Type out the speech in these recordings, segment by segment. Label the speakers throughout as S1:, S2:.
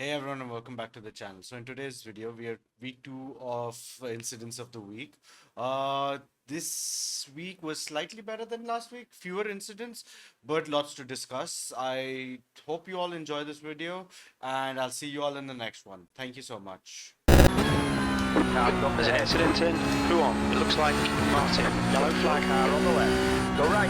S1: Hey everyone and welcome back to the channel. So in today's video, we are week 2 of incidents of the week. This week was slightly better than last week, fewer incidents, but lots to discuss. I hope you all enjoy this video and I'll see you all in the next one. Thank you so much.
S2: There's an incident in. Who on? It looks like Martin. Yellow flag.
S3: Car on the left. Go right.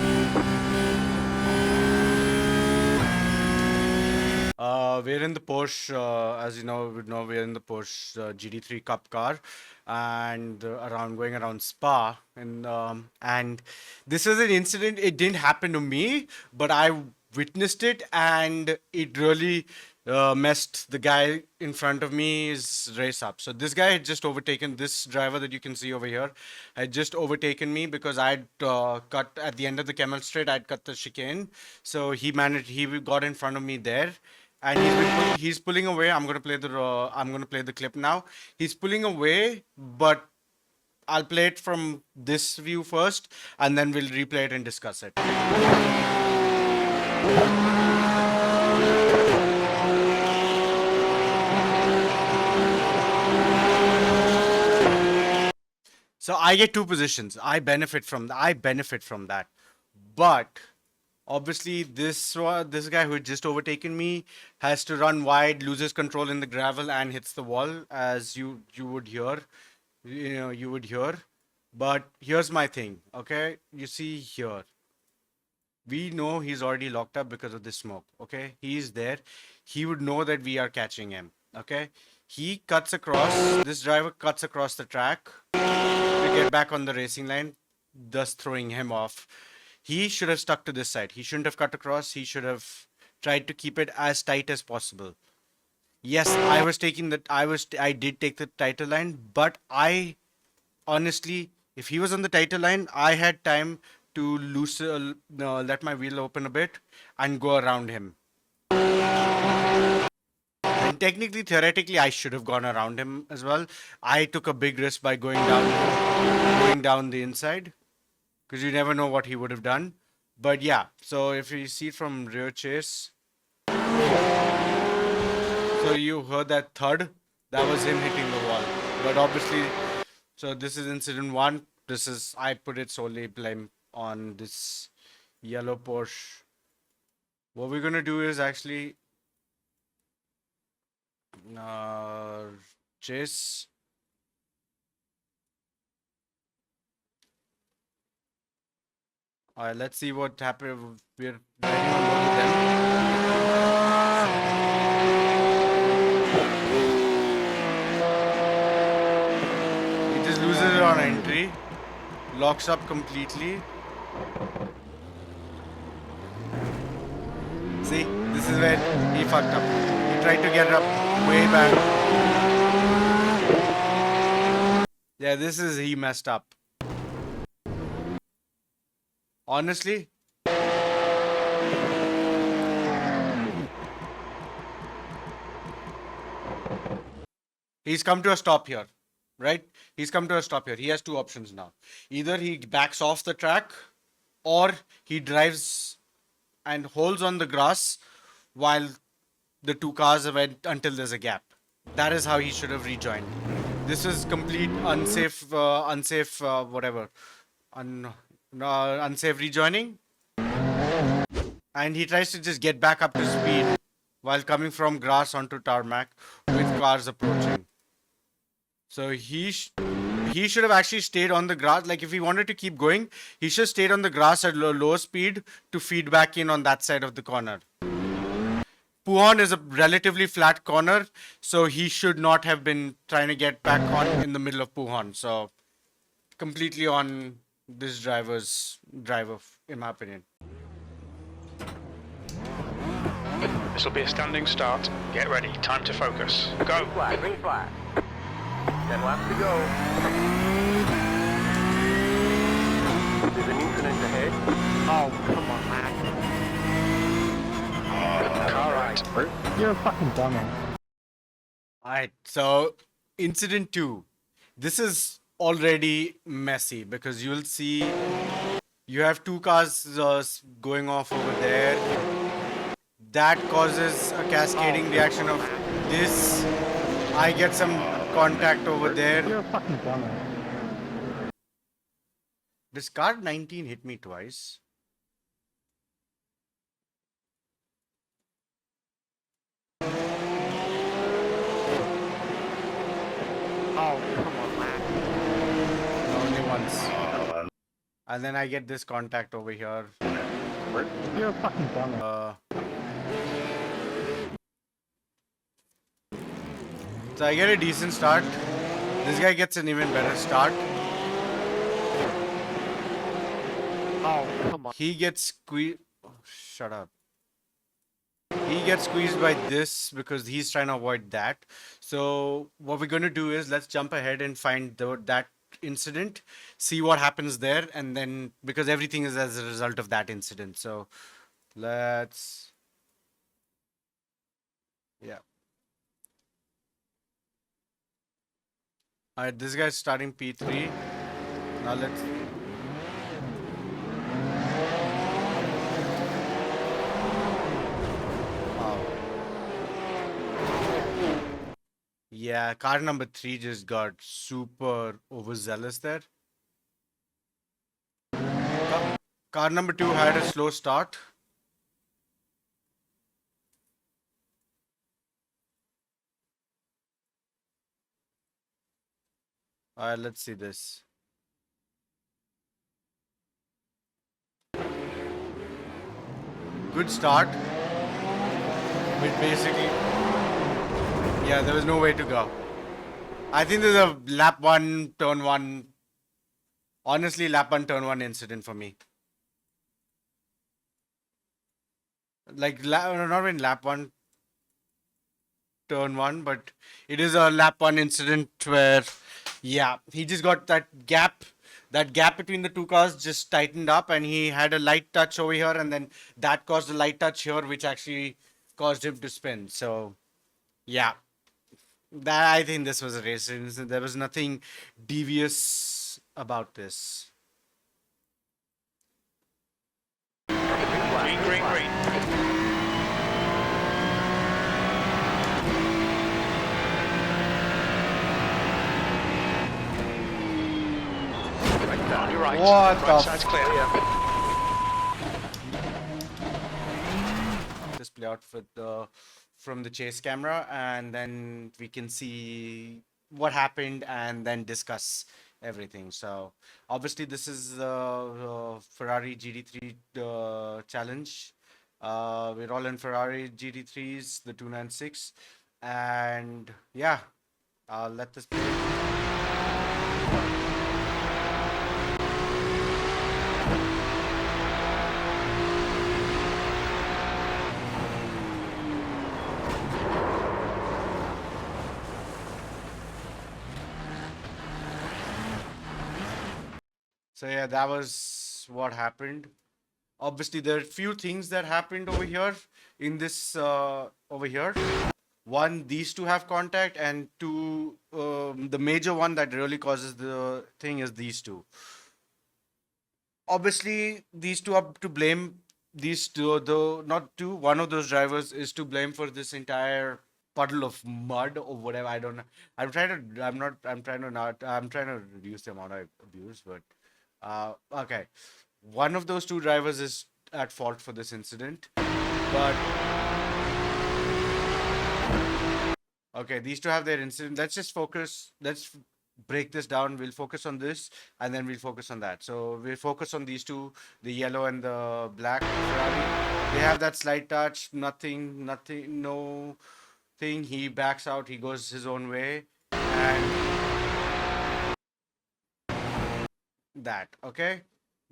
S1: We're in the Porsche, as you know, we're in the Porsche GT3 Cup car, and going around Spa, and this is an incident. It didn't happen to me, but I witnessed it, and it really messed the guy in front of me's race up. So this guy had just overtaken this driver that you can see over here, had just overtaken me because I'd cut at the end of the Camel Straight. I'd cut the chicane, so he got in front of me there and he's pulling away. I'm gonna play the clip now. He's pulling away, but I'll play it from this view first, and then we'll replay it and discuss it. So I get two positions. I benefit from that, but obviously, this guy who had just overtaken me has to run wide, loses control in the gravel, and hits the wall, as you would hear. You would hear. But here's my thing, okay? You see here, we know he's already locked up because of the smoke, okay? He's there. He would know that we are catching him, okay? This driver cuts across the track to get back on the racing line, thus throwing him off. He should have stuck to this side. He shouldn't have cut across. He should have tried to keep it as tight as possible. Yes, I did take the tighter line, but I honestly, if he was on the tighter line, I had time to let my wheel open a bit and go around him. And technically, theoretically, I should have gone around him as well. I took a big risk by going down the inside, because you never know what he would have done. But yeah, so if you see it from rear chase, so you heard that thud, that was him hitting the wall. But obviously, so this is incident 1. I put it solely blame on this yellow Porsche. What we're gonna do is actually chase. Alright, let's see what happened. We're riding on board with them. He just loses it on entry. Locks up completely. See, this is where he fucked up. He tried to get it up way back. Yeah, he messed up. Honestly, he's come to a stop here, right? He's come to a stop here. He has two options now. Either he backs off the track, or he drives and holds on the grass while the two cars went until there's a gap. That is how he should have rejoined. This is complete unsafe rejoining, and he tries to just get back up to speed while coming from grass onto tarmac with cars approaching. So he should have actually stayed on the grass. Like, if he wanted to keep going, he should have stayed on the grass at low speed to feed back in on that side of the corner. Puhan is a relatively flat corner, so he should not have been trying to get back on in the middle of Puhan. So completely on this driver, in my opinion.
S2: This will be a standing start. Get ready. Time to focus. Go.
S3: Green flag. 10 laps to go. There's an incident ahead.
S4: Oh, come on, man.
S2: Car right.
S4: You're a fucking dumbass.
S1: Alright, so incident 2. This is already messy because you'll see you have two cars going off over there. That causes a cascading reaction of this, I get some contact over there.
S4: You're a fucking dumbass.
S1: This car 19 hit me twice.
S4: Oh, come on, man.
S1: Only once. And then I get this contact over here.
S4: You're a fucking dumbass.
S1: So I get a decent start. This guy gets an even better start.
S4: Oh, come on.
S1: He gets squeezed. Oh, shut up. He gets squeezed by this because he's trying to avoid that. So what we're going to do is let's jump ahead and find that incident, see what happens there, and then because everything is as a result of that incident. So let's, yeah. All right, this guy's starting P3. Now let's. Yeah, car number 3 just got super overzealous there. Car number 2 had a slow start. Alright, let's see this. Good start. But basically, yeah, there was no way to go. I think there's a lap 1, turn 1. Honestly, lap 1, turn 1 incident for me. Like, not in lap 1, turn 1, but it is a lap 1 incident where, yeah, he just got that gap between the two cars just tightened up, and he had a light touch over here, and then that caused a light touch here, which actually caused him to spin. So, yeah, that I think this was a race. There was nothing devious about this.
S2: Green, green, green. On your right.
S1: What
S2: Right
S1: the
S2: side's clear.
S1: This play out for from the chase camera, and then we can see what happened and then discuss everything. So obviously this is the Ferrari GT3 challenge. We're all in Ferrari GT3s, the 296, and yeah, I'll let this play. So yeah, that was what happened. Obviously, there are few things that happened over here in this over here. One, these two have contact, and two, the major one that really causes the thing is these two. Obviously, these two are to blame. These two, though not two, one of those drivers is to blame for this entire puddle of mud or whatever. I don't know. I'm trying to. I'm not. I'm trying to not. I'm trying to reduce the amount of abuse, but okay. One of those two drivers is at fault for this incident, but okay, these two have their incident. Let's just focus. Let's break this down. We'll focus on this, and then we'll focus on that. So we'll focus on these two, the yellow and the black Ferrari. They have that slight touch. Nothing. Nothing. No thing. He backs out. He goes his own way, and that. Okay.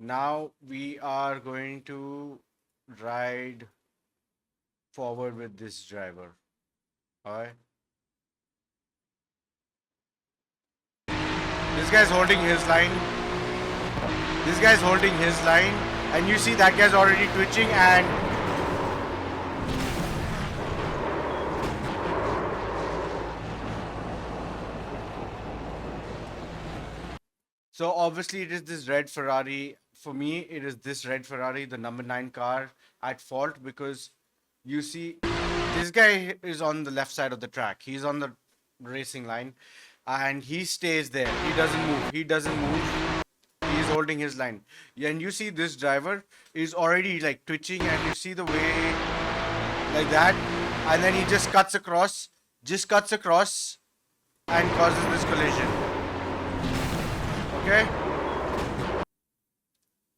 S1: Now we are going to ride forward with this driver. Alright. This guy's holding his line. This guy's holding his line. And you see that guy's already twitching, and so obviously it is this red Ferrari. For me, it is this red Ferrari, the number 9 car, at fault, because you see This guy is on the left side of the track. He's on the racing line, and he stays there. He doesn't move. He doesn't move. He's holding his line. And you see this driver is already like twitching, and you see the way like that, and then he just cuts across, and causes this collision. Okay.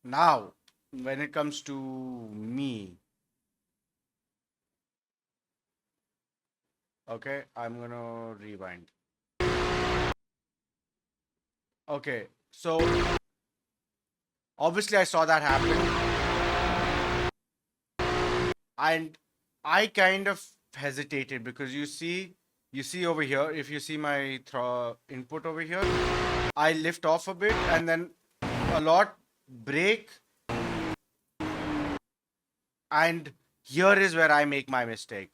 S1: Now, when it comes to me, okay, I'm gonna rewind. Okay, so obviously I saw that happen, and I kind of hesitated because you see over here, if you see my input over here, I lift off a bit and then a lot brake, and here is where I make my mistake.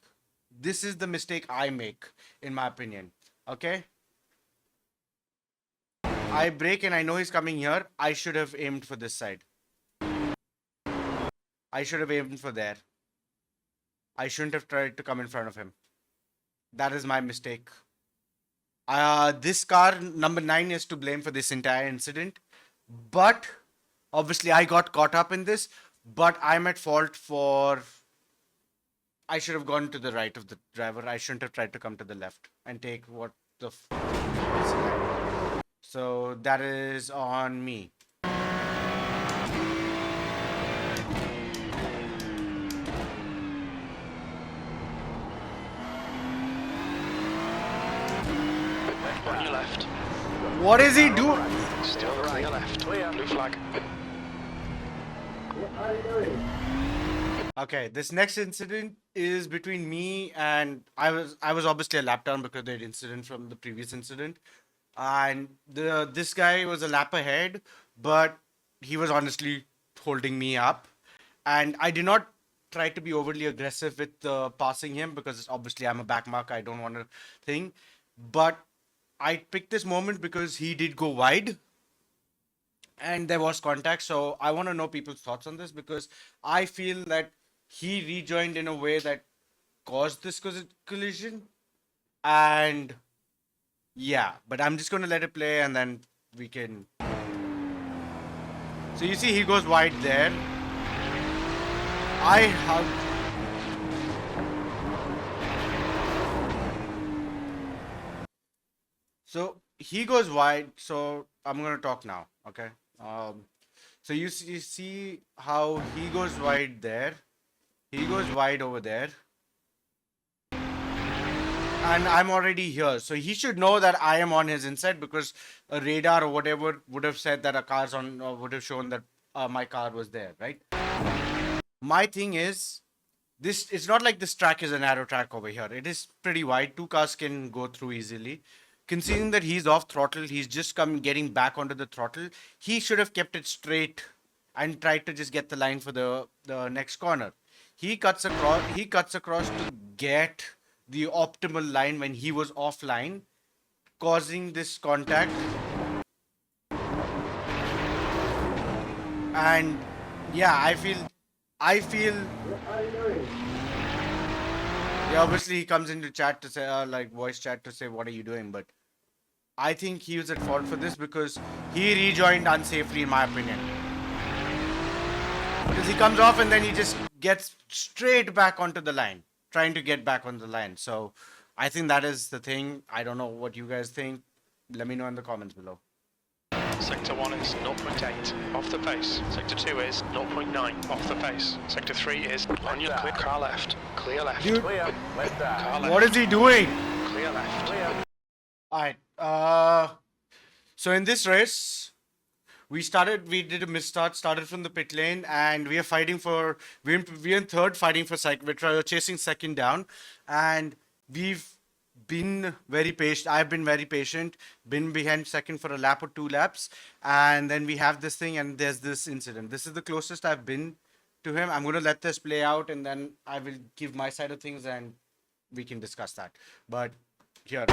S1: This is the mistake I make, in my opinion. Okay? I brake and I know he's coming here. I should have aimed for this side. I should have aimed for there. I shouldn't have tried to come in front of him. That is my mistake. This car, number 9, is to blame for this entire incident. But obviously, I got caught up in this. But I'm at fault for. I should have gone to the right of the driver. I shouldn't have tried to come to the left and take what the. So that is on me.
S2: On your left.
S1: What is he doing?
S2: Still clear left. Blue flag.
S1: Okay, this next incident is between me and I was obviously a lap down because of the incident from the previous incident, and this guy was a lap ahead, but he was honestly holding me up, and I did not try to be overly aggressive with passing him because obviously I'm a back mark. I don't want to thing, but I picked this moment because he did go wide and there was contact. So I want to know people's thoughts on this because I feel that he rejoined in a way that caused this collision. And yeah, but I'm just going to let it play and then we can. So you see, he goes wide there. I have. So he goes wide. So I'm going to talk now. Okay. So you see how he goes wide there. He goes wide over there. And I'm already here. So he should know that I am on his inside because a radar or whatever would have said that a car's on, or would have shown that my car was there, right? My thing is, this it's not like this track is a narrow track over here. It is pretty wide. 2 cars can go through easily. Considering that he's off throttle, he's just getting back onto the throttle. He should have kept it straight and tried to just get the line for the next corner. He cuts across to get the optimal line when he was offline, causing this contact. And yeah, I feel yeah, obviously he comes into chat to say like voice chat to say what are you doing, but I think he was at fault for this because he rejoined unsafely, in my opinion. Because he comes off and then he just gets straight back onto the line, trying to get back on the line. So I think that is the thing. I don't know what you guys think. Let me know in the comments below.
S2: Sector 1 is 0.8 off the pace. Sector 2 is 0.9 off the pace. Sector 3 is on your clear car left. Clear left.
S1: Dude,
S3: Clear. Left side.
S2: Car left.
S1: what is he doing?
S2: Clear left.
S3: Clear.
S1: Alright. So in this race, we did a misstart, started from the pit lane, and we are fighting for, we're in third, fighting for second, we're chasing second down, and we've been very patient. I've been very patient, been behind second for a lap or 2 laps, and then we have this thing, and there's this incident. This is the closest I've been to him. I'm going to let this play out, and then I will give my side of things, and we can discuss that. But here.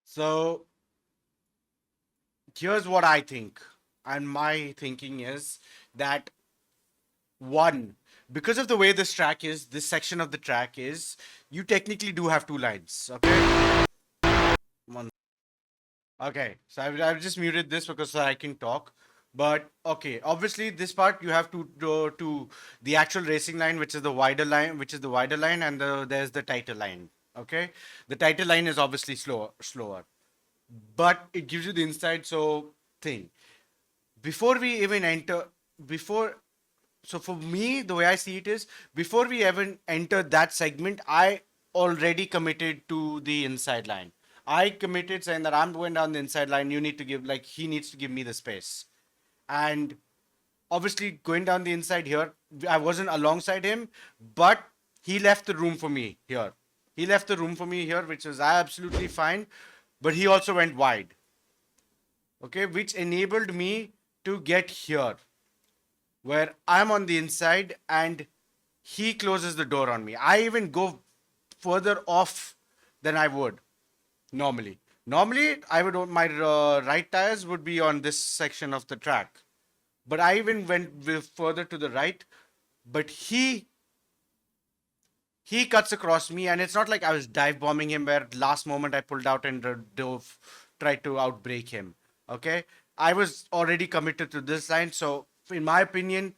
S1: So here's what I think, and my thinking is that one, because of the way this track is, this section of the track is, you technically do have two lines. Okay. One. Okay, so I've just muted this because so I can talk. But okay, obviously this part you have to go to the actual racing line, which is the wider line, and there's the tighter line. Okay, the tighter line is obviously slower, but it gives you the inside so thing. Before we even enter, before so for me the way I see it is, before we even enter that segment, I already committed to the inside line. I committed saying that I'm going down the inside line, you need to give, like, he needs to give me the space. And obviously going down the inside here, I wasn't alongside him, but he left the room for me here. He left the room for me here, which was absolutely fine, but he also went wide. Okay, which enabled me to get here where I'm on the inside and he closes the door on me. I even go further off than I would normally. Normally, I would my right tires would be on this section of the track, but I even went further to the right. But he cuts across me, and it's not like I was dive bombing him where last moment I pulled out and dove, tried to outbrake him. Okay, I was already committed to this line, so in my opinion,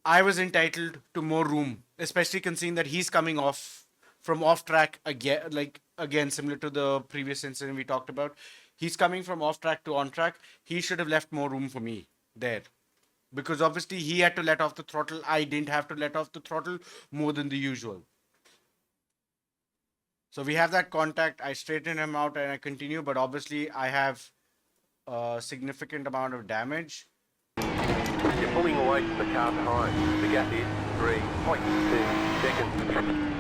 S1: I was entitled to more room, especially considering that he's coming off from off track again, like again similar to the previous incident we talked about. He's coming from off track to on track. He should have left more room for me there, because obviously he had to let off the throttle. I didn't have to let off the throttle more than the usual. So we have that contact. I straighten him out and I continue, but obviously I have a significant amount of damage.
S3: You're pulling away from the car behind. The gap is 3.2 seconds.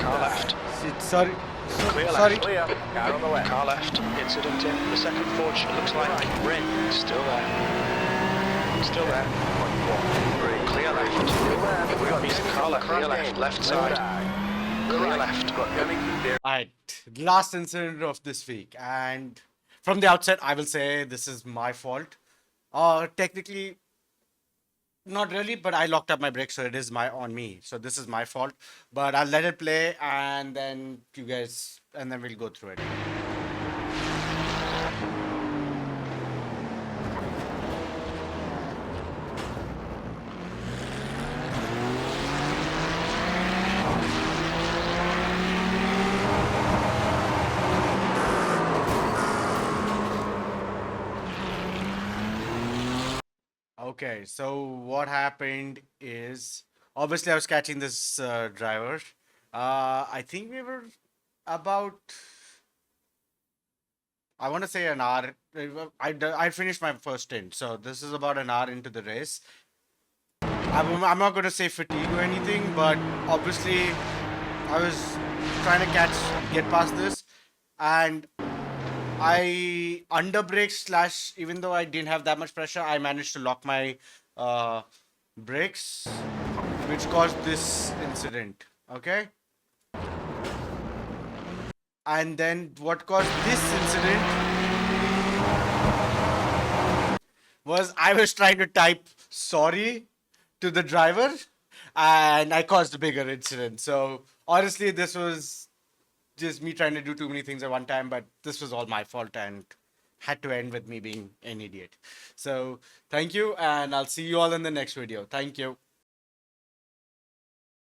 S2: Car left.
S1: Sorry.
S2: Clear
S1: Sorry.
S2: left.
S3: Clear. Car on the left.
S2: Car left. Incident in the second forge. Looks like ring. Still there. Still there. Clear left.
S3: We got
S2: Decent car left. Clear left. Left side. Clear left.
S3: Got damage there.
S1: Alright, last incident of this week, and from the outset, I will say this is my fault. Technically, not really, but I locked up my brakes, so it is on me. So this is my fault. But I'll let it play, and then you guys, and then we'll go through it. Okay, so what happened is, obviously I was catching this driver. I think we were about, I want to say an hour. I finished my first stint, so this is about an hour into the race. I'm not going to say fatigue or anything, but obviously I was trying to get past this, and I underbraked slash, even though I didn't have that much pressure, I managed to lock my brakes, which caused this incident. Okay. And then what caused this incident was I was trying to type sorry to the driver and I caused a bigger incident. So honestly, this was just me trying to do too many things at one time, but this was all my fault and had to end with me being an idiot. So thank you, and I'll see you all in the next video. Thank you.